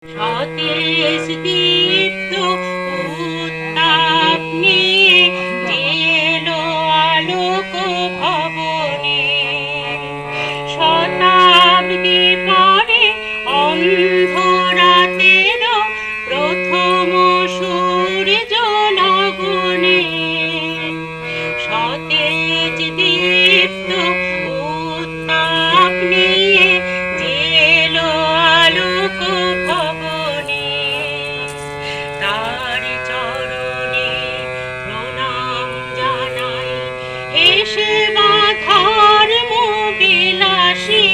সতেজ দীপ্ত উত্তাপ নিয়ে এলো আলোক ভবনে। শতাব্দী পরে অন্ধরাতেরও প্রথম সূর্য লগনে। সতেজ দীপ্ত উত্তাপ নিয়ে এলো আলোক ভবনে। তার চরণে প্রণাম জানাই, হেসে বাঁধার বিলাসী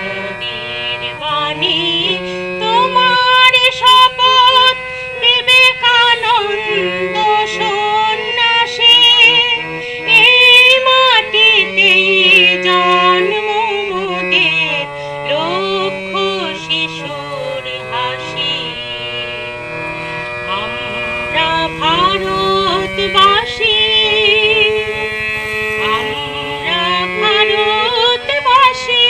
মোদের বাণী তোমার শপথ বিবেকানন্দ সন্ন্যাসী। এই মাটিতেই জন্ম মোদের লক্ষ শিশুর হাসি। আমরা ভারতবাসী, আমরা ভারতবাসী।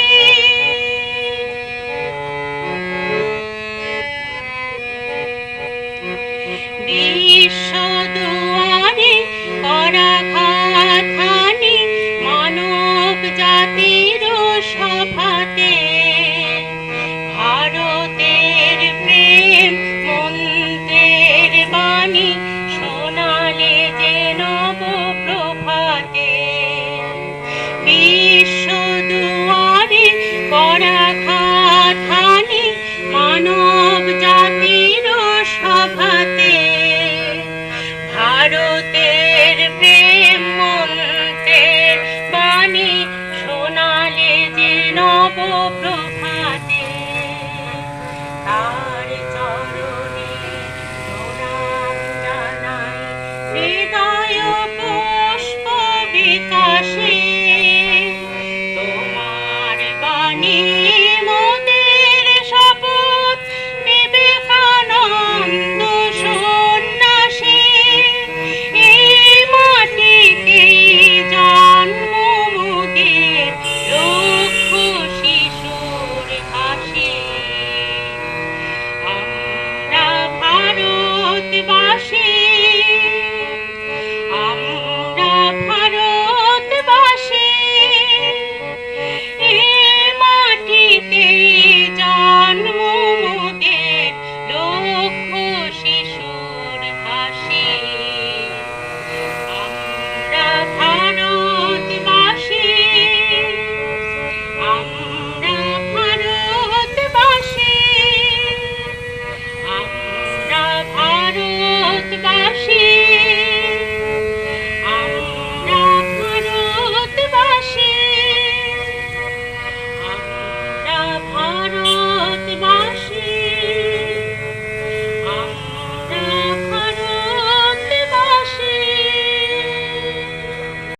বিশ্ব দুয়ারে করাঘাতহানি মানব জাতির সভাতে। ভারতের প্রেম মন্ত্রের বাণী শোনালে যে নব প্রভাতে। বিশ্ব দুয়ারে করাঘাতহানি মানব জাতির সভাতে। ভারতের প্রেম মন্ত্রের বাণী শোনালে যে নব প্রভাতে। তার চরণে প্রণাম জানাই, হৃদয় পুষ্প বিকাশে।